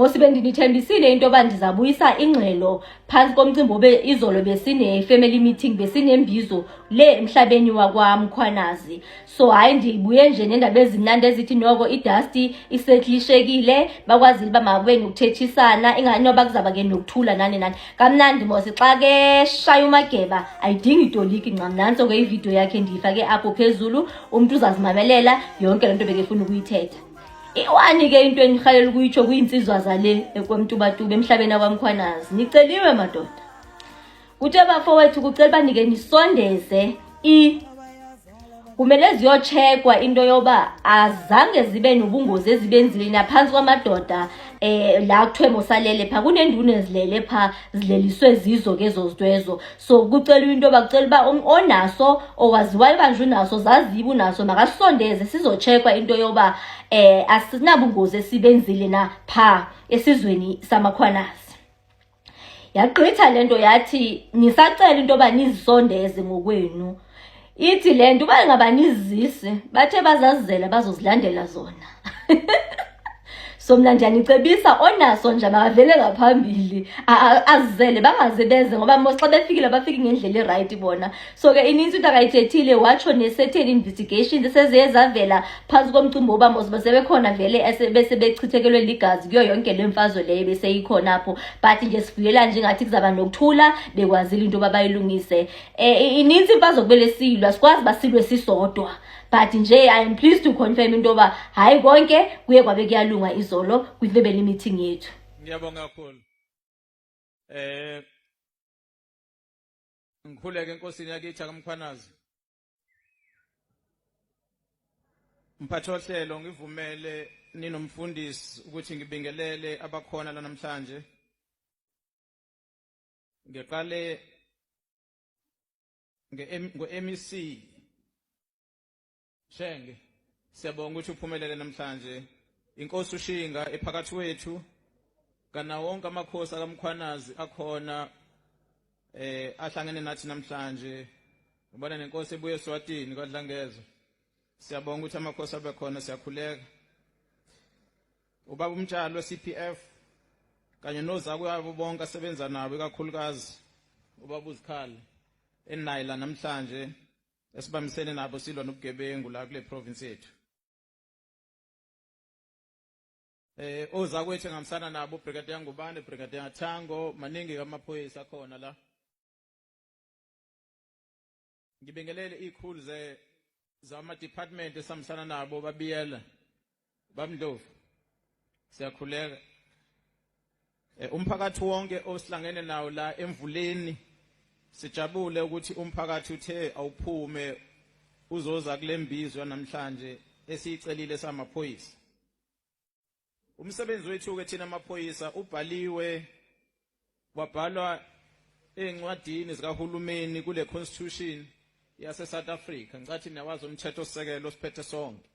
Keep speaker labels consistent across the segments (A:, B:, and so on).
A: Mosibe ndinithembisile into yoba ndizabuyisa ingxelo phansi komcimbi obe izolo besine-family meeting, besinembizo le emhlabeni wakwaMkhwanazi. So hayi ndibuye nje nendaba ezimnandi ezithi noko idasti isetlishekile, bakwazile uba makube nokuthethisana, ingani noba kuzaba ke nokuthula nani nani. Kamnandi mos xa ke shaya umageba ayidingi itoliki ncam. Nantso ke ividiyo yakhe ndiyifake apho phezulu, umntu uzazimamelela yonke le nto bekefuna ukuyithetha. Iwani ke into enirhalela ukuyitsho kwiinsizwa zale ekwamtubatuba emhlabeni wakwaMkhwanazi. Niceliwe madoda. Kuthe bafowethu kucela uba nike nisondeze kumele ziyotshekwa into yoba azange zibe nobungozi ezibenzile naphantsi kwamadoda la kuthiwe mosalele phaa. Kunenduna ezilele phaa zileliswe zizo ke ezo zinto ezo. So kucelwa into yoba kucela uba onaso owaziwayo uba nje unaso zazibe unaso makasondeze sizotshekwa into yoba asinabungozi esibenzile na phaa esizweni samakhwanazi. Yagqitha lento yathi nisacela into yoba nizisondeze ngokwenu. Ithi le nto uba ngaba nizisi bathe bazazizela bazozilandela zona. So mna ndiyanicebisa onaso nje makavele ngaphambili azizele bangaze beze ngoba mos xa befikile bafike ngendlela erayithi bona. So ke inintsi into akayithethile watsho ne-certain investigations eseziye zavela phantsi komcimbi oba mos basebekhona vele besebechithekelwe ligazi kuyo yonke le mfazwe leyo beseyikhona apho. But nje sivuyela nje ngathi kuzaba nokuthula, bekwazile into yoba bayilungise. Inintsi imfazwe kubele silwa, sikwazi basilwe sisodwa. But nje I am pleased to confirm into yoba hayi konke kuye kwabe kuyalunga izolo kwi-family meeting yethu.
B: Ngiyabonga kakhulu. Ngikhuleke enkosini yakithi akaMkhwanazi. Mphathi wohlelo ngivumele ninomfundisi ukuthi ngibingelele abakhona la namhlanje. Ngiqale ngo-MEC Shenge, siyabonga ukuthi uphumelele namhlanje. Inkosi uShinga ephakathi wethu kana wonke amakhosi akaMkhwanazi akhona ahlangene nathi namhlanje. Ngibona nenkosi ebuye eSwatini kwaDlangezo. Siyabonga ukuthi amakhosi abe khona, siyakhuleka. Ubaba uMtshalo we-CPF kanye nozakwabo bonke asebenza nabo ikakhulukazi ubaba uZikhali enayi la namhlanje esibambisene nabo silwa nobugebengu la kule province yethu. Ozakwethu engamsana nabo Brigadier Ngubane, Brigadier Thango, maningi amaphoyisa khona la. Ngibingelele ikhulu zama department esamsana nabo babiyela bamdlovu. Siyakhuleka. Umphakathi wonke osihlangene nawo la emvuleni sijabule ukuthi umphakathi uthe awuphume uzoza kulembizo namhlanje esicelile samaphoyisa. Umsebenzi wethu ke thina amaphoyisa ubhaliwe wabhalwa encwadini zikahulumeni kule constitution yase South Africa. Ngicathi niyawazi umthetho sisekelo osiphethe sonke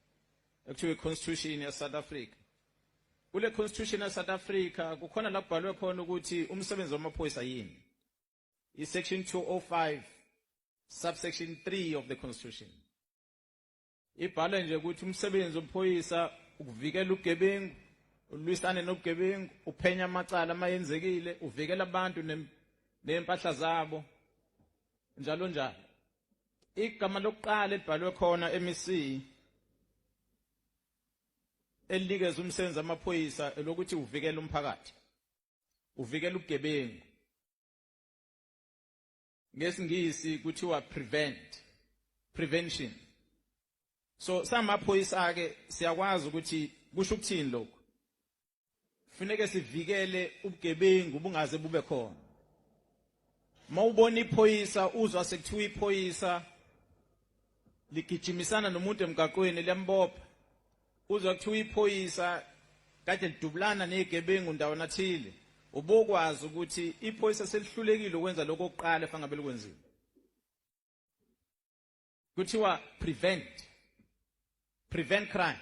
B: ekuthiwa iconstitution ya South Africa. Kule constitution ya South Africa kukhona la kubhalwe khona ukuthi umsebenzi wamaphoyisa yini. Section 205 subsection 3 of the constitution. Ibhala nje ukuthi umsebenzi wamaphoyisa ukuvikela ubugebengu, ulwisane nobugebengu, uphenya amacala amayenzekile, uvikela abantu nempahla zabo njalo njalo. Igama lokuqala elibhalwe khona MEC elinikeza umsebenzi wamaphoyisa elokuthi uvikela umphakathi, uvikela ubugebengu. Ngesingisi kuthiwa prevention. So samaphoyisa ke siyakwazi ukuthi kusho ukuthini lokho. Kufanele sivikele ubugebengu bungaze bube khona. Mawubona iphoyisa uzwa sekuthiwa iphoyisa ligijimisana nomuntu emgaqweni liyambopha. Uzwa kuthiwa iphoyisa kade lidubulana nezigebengu ndawo nathile. Ubokwazi ukuthi iphoyisa selihlulekile ukwenza lokho okuqala efanele ngabe likwenziwe. Kuthiwa prevent crime.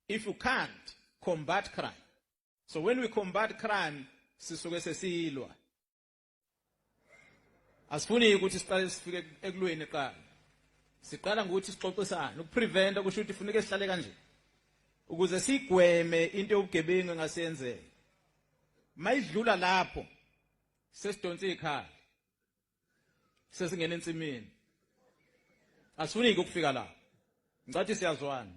B: If you can't, combat crime. So when we combat crime, sisuke sesiyilwa. Asifuni ukuthi siqale sifike ekulweni eqala. Siqala ngokuthi sixoxisane. Ukuprevent kusho ukuthi kufuneka sihlale kanje. Ukuze sigweme into yobugebengu engasenzeka. mayidlula lapho sesidonse ikhaya sesingena ensimini asifuniki ukufika lapho ngicathi siyazwana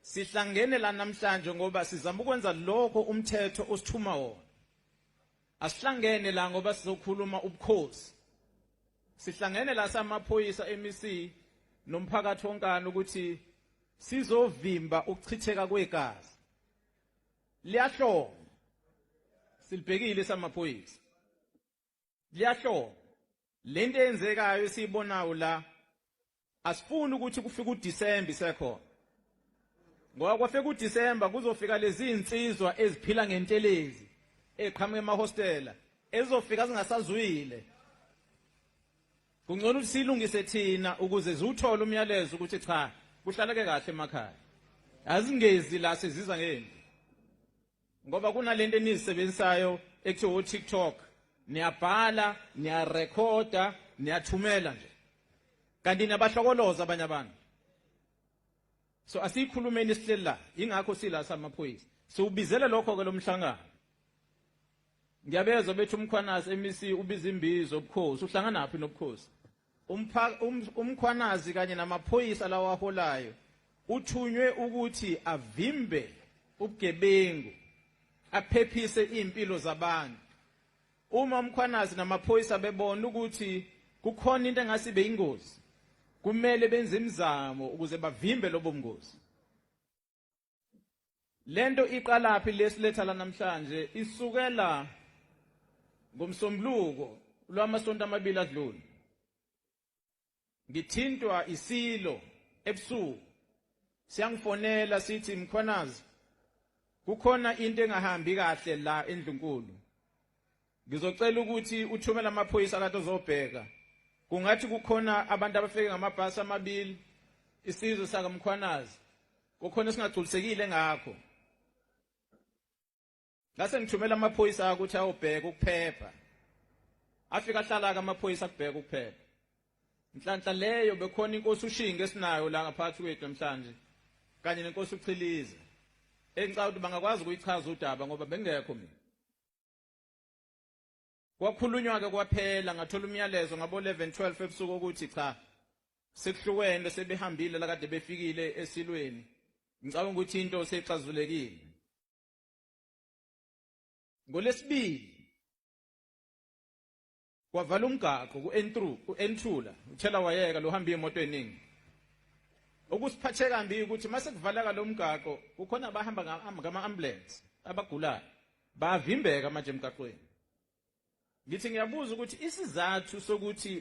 B: sihlangene la namhlanje ngoba sizama ukwenza lokho umthetho usithuma wona asihlangene la ngoba sizokhuluma ubukhosi sihlangene la samaphoyisa MEC nomphakathi wonkana ukuthi sizovimba ukuchitheka kwegazi liyahloma silibhekile samaphoyisa liyahloma lento eyenzekayo esiyibonayo la asifuni ukuthi kufike uDisemba isekhona ngoba kwafika uDisemba kuzofika lezi insizwa eziphila ngentelezi eqhamuka emahostela ezofika zingasazwile kungcono ukuthi silungise thina ukuze ziwuthole umyalezo ukuthi cha kuhlaleke kahle emakhaya azingezi la seziza ngempi ngoba kunalento enizisebenzisayo ekuthiwa TikTok niyabhala niyarekhoda niyathumela nje kanti nabahlokoloza abanye abantu so asikhulumeni isihleli la ingakho sila samaphoyisa siubizele lokho ke lomhlangano ngiyabezwa bethu umkhwanazi MEC ubiza imbizo obukhosi uhlangana naphi nobukhosi umkhwanazi kanye namaphoyisa lawa aholayo uthunywe ukuthi avimbe ubugebengu aphephise impilo zabantu uma umkhwanazi namaphoyisa bebona ukuthi kukhona into engasibe ingozi kumele benze imizamo ukuze bavimbe lobo bungozi lento iqalaphi lesiletha la namhlanje isukela ngomsombuluko lwamasonto amabili adlule ngithintwa isilo ebusuku siyangifonela sithi mkhwanazi kukhona into engahambi kahle la eNdlunkulu ngizocela ukuthi uthumele amaphoyisa kade uzobheka kungathi kukhona abantu abafike ngamabhasi amabili isizwe sakamkhwanazi kukhona singagculisekile ngakho ngase ngithumela amaphoyisa ukuthi ayobheka ukuphepha afika ahlala amaphoyisa kubheka ukuphepha inhlanhla leyo bekhona inkosi uShinge esinayo la ngaphathi kwethu namhlanje kanye nenkosi uChilize engicela ukuthi bangakwazi ukuyichaza udaba ngoba bengekho mina kwakhulunywa ke kwaphela ngathola umyalezo ngabo 11-12 ebusuku ukuthi cha sekuhlukene sebehambile la kade befikile esilweni ngicabanga ukuthi into seyixazulekile ngolesibili kwavala umgaqo ku-N2 uthela wayeka lo hamba imoto eningi okusiphathe kambi ukuthi mase kuvaleka lo mgaqo kukhona abahamba ngama-ambulance abagulayo bavimbeka manje emgaqweni ngithi ngiyabuza ukuthi isizathu sokuthi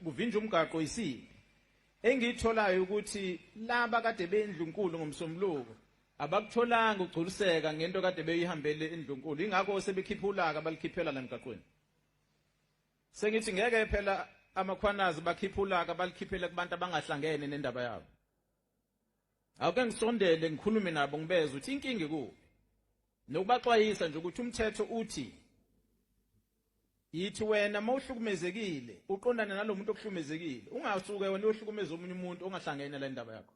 B: kuvinjwe umgaqo isiphi engiyitholayo ukuthi laba kade beNdlunkulu ngomsombuluko abakutholanga ugculiseka ngento kade beyihambele eNdlunkulu ingakho sebekhipha ulaka balikhiphela la emgaqweni sengithi ngeke phela amakhwanazi bakhipha ulaka balikhiphele kubantu abangahlangene nendaba yabo awuke ngisondele ngikhulume nabo ngibeze ukuthi inkinga ikuphi nokubaxwayisa nje ukuthi umthetho uthi yithi wena mawuhlukumezekile uqondane nalomuntu okuhlukumezekile ungasuke wena uyahlukumeza omunye umuntu ongahlangene la indaba yakho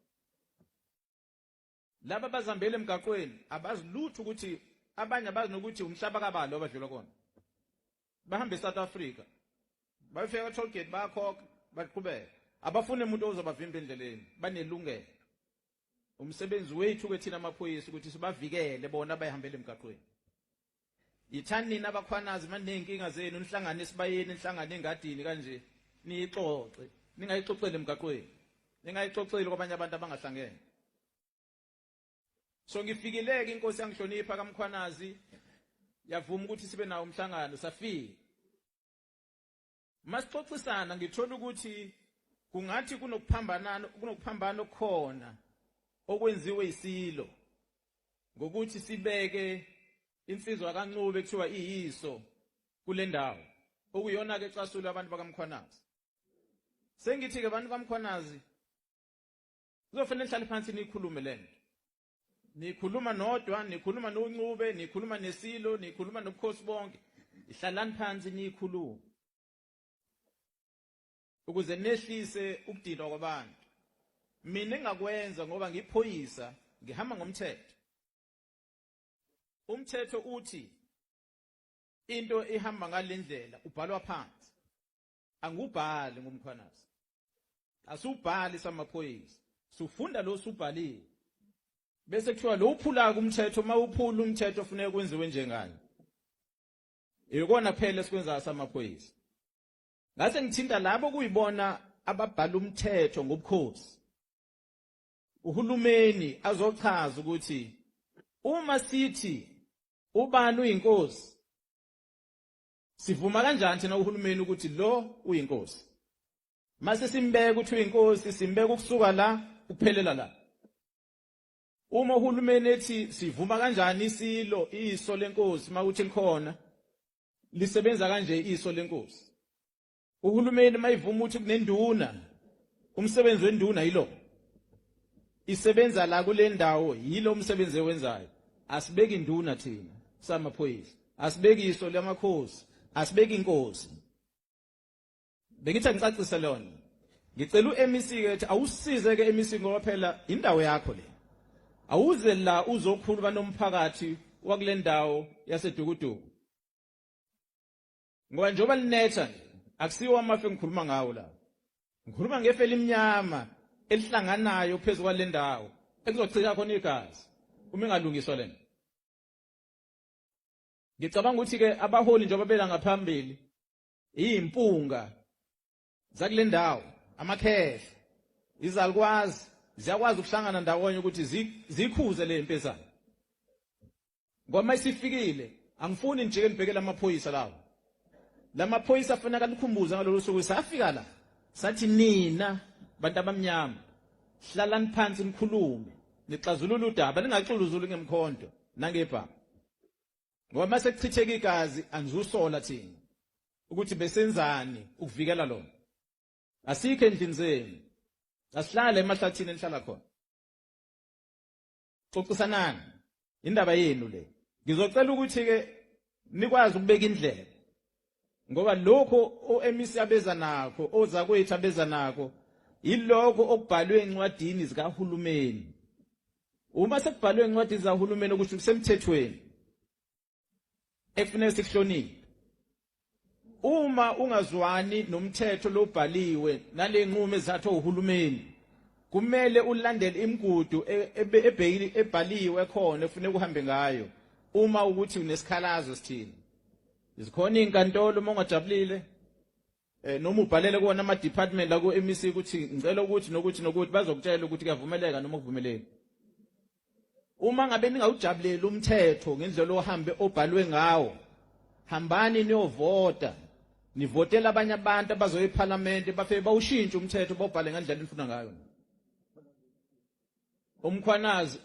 B: laba bazambele emgaqweni abazilutho ukuthi abanye abazi nokuthi umhlaba kabalo abadlula kona bahambe eSouth Africa bayofika e-toll gate bayakhokha baqhubeka abafune umuntu ozobavimba endleleni banelungelo umsebenzi wethu ke thina amaphoyisa ukuthi sibavikele bona abayihambele emgaqweni yithani nina abakhwanazi manenkinga zenu nihlangane esibayeni nihlangane engadini kanje niyixoxe ningayixoxeli emgaqweni ningayixoxeli kwabanye abantu abangahlangene so ngifikileke inkosi yangihlonipha kaMkhwanazi yavuma ukuthi sibe nawo umhlangano safika masixoxisana ngithola ukuthi kungathi kunokuphambana okukhona okwenziwe isilo ngokuthi sibeke insizwa kaNcube ekuthiwa iyiso kule ndawo okuyona ke xasula abantu bakaMkhwanazi sengithi ke abantu bakaMkhwanazi kuzofanele hlale phansi nikhulume lento nikhuluma nodwa nikhuluma noNcube nikhuluma nesilo nikhuluma nobukhosi bonke ihlalani phansi nikhuluma ukuze nehlise ukudinwa kwabantu mina engakwenza ngoba ngiphoyisa ngihamba ngomthetho umthetho uthi into ihamba ngalendlela ubhalwa phansi. Angubhali ngumkhwanazi. Asubhali samaphoyisa. Sufunda lo subhaliwe. Bese kuthiwa lo uphula kumthetho mawuphula umthetho ufuneka kwenziwe njengani. Ikona phela sikwenza samaphoyisa. Ngase ngithinta labo kuyibona ababhala umthetho ngobukhosi. Uhulumeni azochaza ukuthi uma sithi ubani uyinkosi sivuma kanjani thina uhulumeni ukuthi lo uyinkosi. Mase simbeka ukuthi uyinkosi simbeka ukusuka la uphelela la. Uma uhulumeni ethi sivuma kanjani iso lenkosi mawuthi likhona lisebenza kanje iso lenkosi. Uhulumeni mayivuma ukuthi kunenduna umsebenzi wenduna yilo. Isebenza la kule ndawo yilo umsebenzi ewenzayo. Asibeki induna thina samaphoyisa. Asibeki iso lamakhosi, asibeki inkosi. Bengithi ngicacise lona. Ngicela uMEC ke ethi awusize ke MEC ngoba phela indawo yakho le. Awuze la uzokhuluma nomphakathi wakule ndawo yaseDukuduku. Ngoba njoba linetha akusiwo amafe ngikhuluma ngawo la. Ngikhuluma ngefe elimnyama elihlanganayo phezulu kwale ndawo ekuzochika khona igazi uma ingalungiswa lena. Ngicabanga ukuthi ke abaholi njengoba bela ngaphambili impunga zakule ndawo amakhehle izalukwazi ziyakwazi ukuhlangana ndawonye ukuthi zikhuze le mpezana. Ngoba isifikile angifuni nje nibhekela amaphoyisa lawo. Lamaphoyisa afanele alikhumbuza ngalolu suku safika la sathi nina bantu abamnyama hlalani phansi nikhulume nixazulule udaba ningaxuluzuli ngemkhonto nangebhaba. Ngoba mase kuchitheka igazi angizusola thina ukuthi besenzani ukuvikela lona. Asikho endlini zenu. Asihlale emahlathini enihlala khona. Xoxisanani indaba yenu le. Ngizocela ukuthi ke nikwazi ukubeka indlela. Ngoba lokho oMEC abeza nakho ozakwethu abeza nakho ilokho okubhalwe encwadini zikahulumeni. Uma sekubhalwe encwadini zikahulumeni ukuthi kusemthethweni ekufanele sikuhloniphe. Uma ungazwani nomthetho lobhaliwe nale nqumo ezathu uhulumeni kumele ulandele imigudu ebhaliwe khona efuneka uhambe ngayo uma ukuthi unesikhalazo sithini. Izikhona inkantolo uma ungajabulile noma ubhalele kuona ama department la ku MEC ukuthi ngicela ukuthi nokuthi bazokutshela ukuthi kuyavumeleka noma kuvumeleki. Uma ngabe ningawujabuleli umthetho ngendlela ohambe obhalwe ngawo hambani niyovota. Nivotela abanye abantu abazoya eParliament bafike bawushintshe umthetho bawubhale ngendlela enifuna ngayo. Umkhwanazi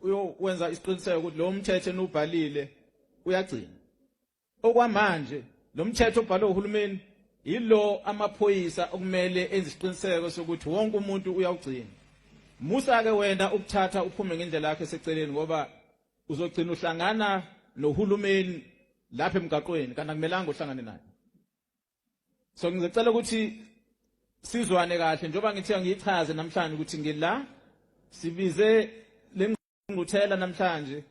B: uyowenza isiqiniseko ukuthi lo mthetho enubhalile uyagcina. Okwamanje lo mthetho obhalwe uhulumeni yilo amaphoyisa okumele enze isiqiniseko sokuthi wonke umuntu uyawugcina. Musa ke wena ukuthatha uphume ngendlela yakhe eseceleni ngoba uzogcina uhlangana nohulumeni lapha emgaqweni kanti akumelanga uhlangane naye. So ngicela ukuthi sizwane kahle njengoba ngithe ngiyichaze namhlanje ukuthi ngila sibize lengquthela namhlanje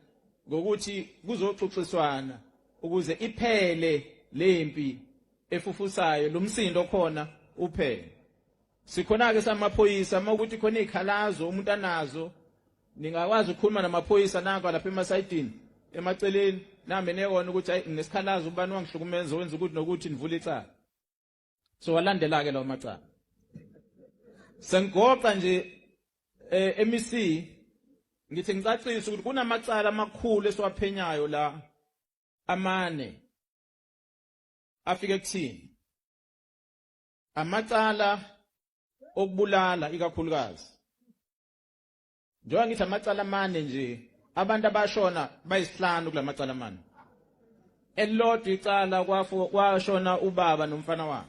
B: ngokuthi kuzoxoxiswana ukuze iphele lempi efufusayo lomsindo khona uphele. Sikhona ke samaphoyisa mawukuthi khona izikhalazo umuntu anazo ningakwazi ukukhuluma namaphoyisa nanka lapha emasayidini emaceleni nami neyona ukuthi hayi nginesikhalazo ubani wangihlukumeza wenza ukuthi nokuthi nivule icala. So walandela ke lawo macala. Sengigoqa nje MEC ngithi ngicacise ukuthi kunamacala amakhulu esiwaphenyayo la amane afike kuthini. Amacala okubulala ikakhulukazi. Njengoba ngithi amacala amane nje abantu abashona bayisihlanu kulamacala amane. Elilodwa icala kwashona ubaba nomfana wakhe.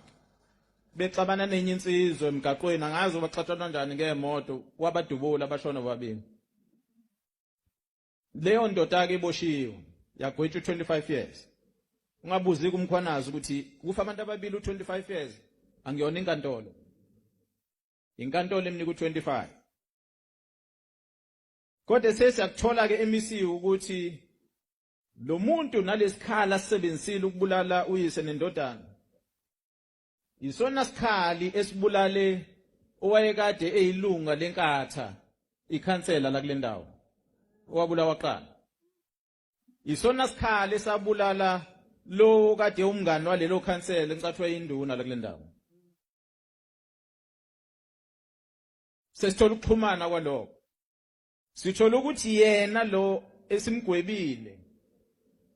B: Bexabana nenye insizwe emgaqweni angazi baxatshana kanjani ngeemoto wabadubula abashona bobabili. Leyo ndoda ke iboshiwe yagwetshwa 25 years. Ungabuzi kumkhwanazi ukuthi kufa abantu ababili u25 years angiyona inkantolo. Inkantolo emnika u25. Kodwa sesiyakuthola ke MEC ukuthi lo muntu nalesikhala sisebenzisile ukubulala uyise nendodana isona sikhali esibulale owayekade eyilunga lenkatha ikhansela la kule ndawo owabulawa qala isona sikhali esabulala lo kade umngani walelo khansela encathwa induna la kule ndawo sesithola ukuxhumana kwalokho sithola ukuthi yena lo esimgwebile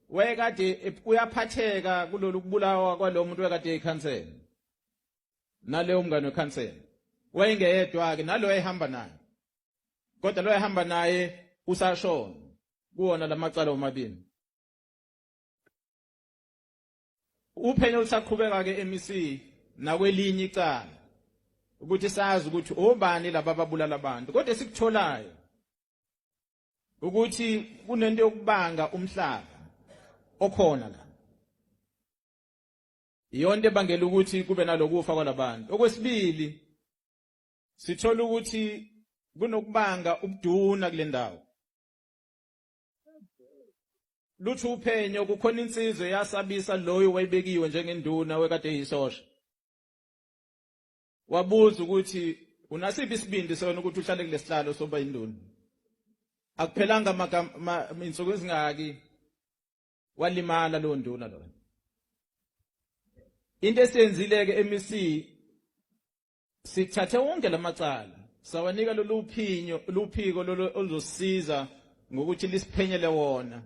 B: wayekade uyaphatheka kulolu kubulawa kwalo muntu wayekade ekhansela naleyo umngane wekhansela wayengeyedwa ke nalo ehamba naye kodwa lo ehamba naye usashona kuona lamacala omabili uphenyo lusaqhubeka ke MEC nakwelinye icala ukuthi sazi ukuthi obani laba babulala abantu kodwa sikutholayo ukuthi kunento yokubanga umhlaba okhona la iyonto ebangela ukuthi kube nalokufa kwalabantu okwesibili sithola ukuthi kunokubanga ubuduna kule ndawo lutho uphenyo kukhona insizwe yasabisa loyo wayibekiwe njengenduna wekade eyisosha wabuza ukuthi unasiphi isibindi sona ukuthi uhlale kulesihlalo soba induna akuphelanga insuku ezingaki walimala lo nduna lo into esenzile ke MEC sithathe wonke lamacala sawanika luphiko oluzosiza ngokuthi lisiphenyele wona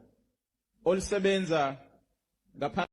B: olusebenza ngapha